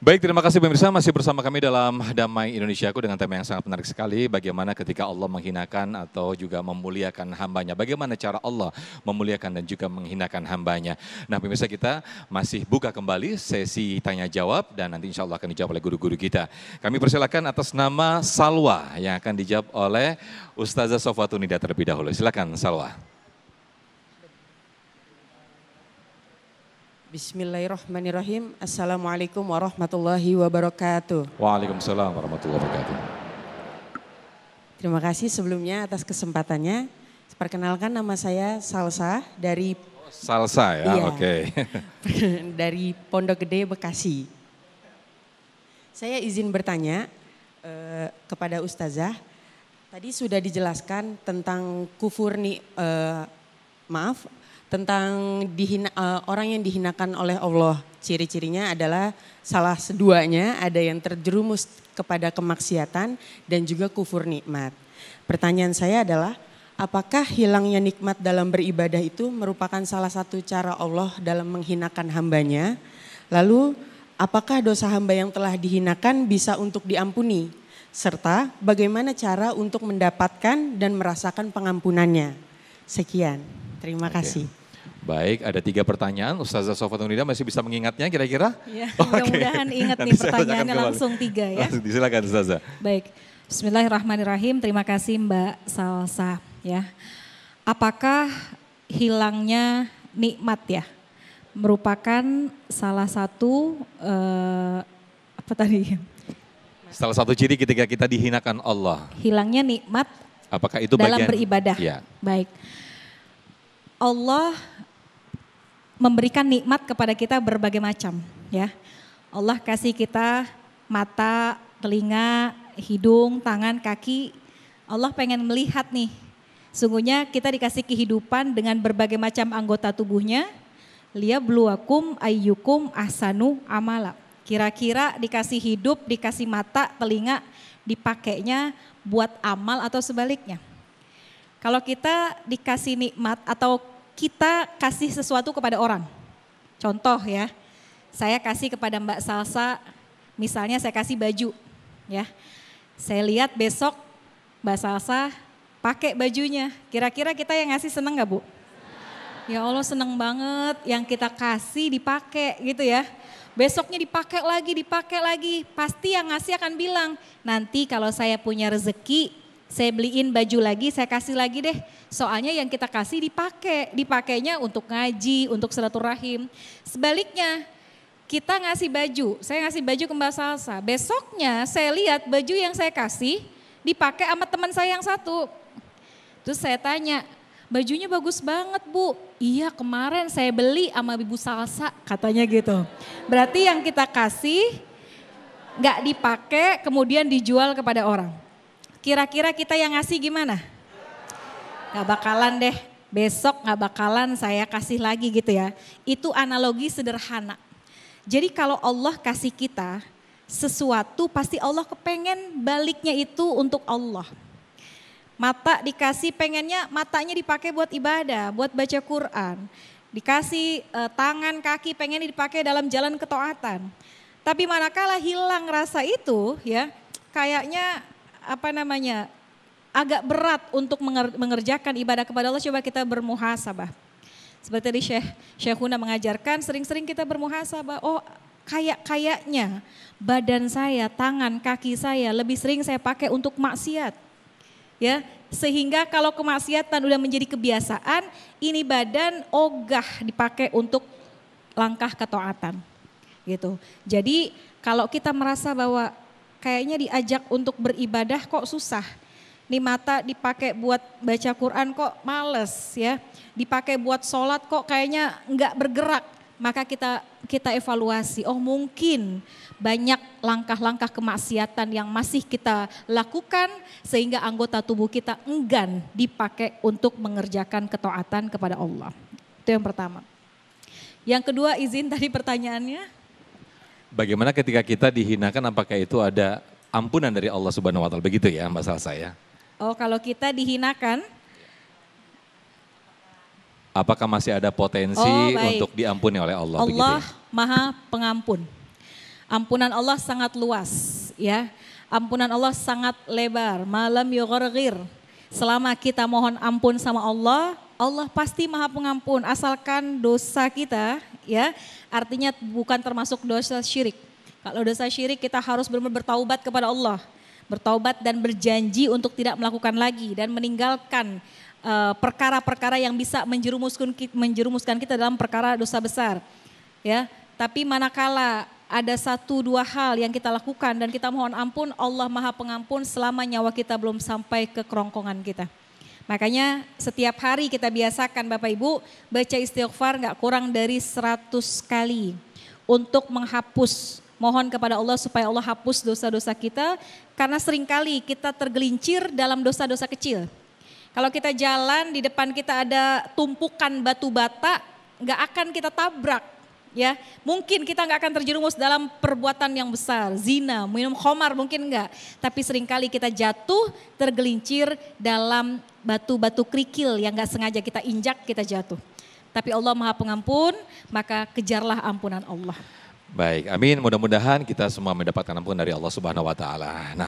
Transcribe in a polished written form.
Baik, terima kasih pemirsa masih bersama kami dalam Damai Indonesiaku dengan tema yang sangat menarik sekali. Bagaimana ketika Allah menghinakan atau juga memuliakan hambanya. Bagaimana cara Allah memuliakan dan juga menghinakan hambanya. Nah pemirsa kita masih buka kembali sesi tanya jawab dan nanti insya Allah akan dijawab oleh guru-guru kita. Kami persilakan atas nama Salwa yang akan dijawab oleh Ustazah Sofatunida terlebih dahulu. Silakan Salwa. Bismillahirrahmanirrahim. Assalamualaikum warahmatullahi wabarakatuh. Waalaikumsalam warahmatullahi wabarakatuh. Terima kasih sebelumnya atas kesempatannya. Perkenalkan nama saya Salsa dari Salsa ya, iya, oke. dari Pondok Gede, Bekasi. Saya izin bertanya kepada Ustazah. Tadi sudah dijelaskan tentang tentang orang yang dihinakan oleh Allah. Ciri-cirinya adalah salah seduanya, ada yang terjerumus kepada kemaksiatan dan juga kufur nikmat. Pertanyaan saya adalah, apakah hilangnya nikmat dalam beribadah itu merupakan salah satu cara Allah dalam menghinakan hambanya? Lalu apakah dosa hamba yang telah dihinakan bisa untuk diampuni? Serta bagaimana cara untuk mendapatkan dan merasakan pengampunannya? Sekian, terima kasih. Baik, ada 3 pertanyaan. Ustazah Sofatunida masih bisa mengingatnya kira-kira? Ya, mudah-mudahan ingat nih pertanyaannya langsung 3 ya. Silakan Ustazah. Baik, bismillahirrahmanirrahim. Terima kasih Mbak Salsa ya. Apakah hilangnya nikmat ya merupakan salah satu Salah satu ciri ketika kita dihinakan Allah. Hilangnya nikmat apakah itu dalam bagian, beribadah. Ya. Baik. Allah memberikan nikmat kepada kita berbagai macam ya. Allah kasih kita mata, telinga, hidung, tangan, kaki. Allah pengen melihat nih. Sungguhnya kita dikasih kehidupan dengan berbagai macam anggota tubuhnya. Liyabluwakum ayyukum ahsanu amala. Kira-kira dikasih hidup, dikasih mata, telinga, dipakainya buat amal atau sebaliknya. Kalau kita dikasih nikmat atau kita kasih sesuatu kepada orang. Contoh ya, saya kasih kepada Mbak Salsa, misalnya saya kasih baju ya. Saya lihat besok Mbak Salsa pakai bajunya. Kira-kira kita yang ngasih seneng gak Bu? Ya Allah seneng banget yang kita kasih dipakai gitu ya. Besoknya dipakai lagi. Pasti yang ngasih akan bilang, nanti kalau saya punya rezeki, saya beliin baju lagi, saya kasih lagi deh. Soalnya yang kita kasih dipakainya untuk ngaji, untuk silaturahim. Sebaliknya, kita ngasih baju, saya ngasih baju ke Mbak Salsa. Besoknya saya lihat baju yang saya kasih dipakai sama teman saya yang satu. Terus saya tanya, bajunya bagus banget Bu. Iya kemarin saya beli sama Ibu Salsa, katanya gitu. Berarti yang kita kasih nggak dipakai kemudian dijual kepada orang. Kira-kira kita yang ngasih gimana? Gak bakalan deh, besok gak bakalan saya kasih lagi gitu ya. Itu analogi sederhana. Jadi kalau Allah kasih kita sesuatu pasti Allah kepengen baliknya itu untuk Allah. Mata dikasih pengennya matanya dipakai buat ibadah, buat baca Quran. Dikasih tangan, kaki pengen dipakai dalam jalan ketaatan. Tapi manakala hilang rasa itu ya kayaknya agak berat untuk mengerjakan ibadah kepada Allah. Coba kita bermuhasabah. Seperti tadi Syekhuna mengajarkan, sering-sering kita bermuhasabah. Oh kayaknya badan saya, tangan, kaki saya lebih sering saya pakai untuk maksiat. Ya, sehingga kalau kemaksiatan udah menjadi kebiasaan, ini badan ogah dipakai untuk langkah ketaatan. Gitu. Jadi kalau kita merasa bahwa kayaknya diajak untuk beribadah kok susah. Nih mata dipakai buat baca Quran kok males ya. Dipakai buat sholat kok kayaknya enggak bergerak. Maka kita evaluasi, oh mungkin banyak langkah-langkah kemaksiatan yang masih kita lakukan sehingga anggota tubuh kita enggan dipakai untuk mengerjakan ketaatan kepada Allah. Itu yang pertama. Yang kedua izin tadi pertanyaannya. Bagaimana ketika kita dihinakan apakah itu ada ampunan dari Allah Subhanahu wa taala begitu ya Mbak Salsa ya? Oh kalau kita dihinakan apakah masih ada potensi untuk diampuni oleh Allah? Allah begitu ya? Maha Pengampun. Ampunan Allah sangat luas, ya. Ampunan Allah sangat lebar. Malam yugharghir. Selama kita mohon ampun sama Allah, Allah pasti Maha Pengampun asalkan dosa kita, ya. Artinya bukan termasuk dosa syirik. Kalau dosa syirik kita harus benar-benar bertaubat kepada Allah. Bertaubat dan berjanji untuk tidak melakukan lagi dan meninggalkan perkara-perkara yang bisa menjerumuskan kita dalam perkara dosa besar. Ya, tapi manakala ada 1-2 hal yang kita lakukan dan kita mohon ampun, Allah Maha Pengampun selama nyawa kita belum sampai ke kerongkongan kita. Makanya setiap hari kita biasakan Bapak Ibu baca istighfar gak kurang dari 100 kali untuk menghapus. Mohon kepada Allah supaya Allah hapus dosa-dosa kita karena seringkali kita tergelincir dalam dosa-dosa kecil. Kalau kita jalan di depan kita ada tumpukan batu bata, gak akan kita tabrak. Ya, mungkin kita nggak akan terjerumus dalam perbuatan yang besar, zina, minum khamar mungkin enggak, tapi seringkali kita jatuh tergelincir dalam batu-batu kerikil yang nggak sengaja kita injak, kita jatuh. Tapi Allah Maha Pengampun, maka kejarlah ampunan Allah. Baik, amin. Mudah-mudahan kita semua mendapatkan ampunan dari Allah Subhanahu wa taala. Nah,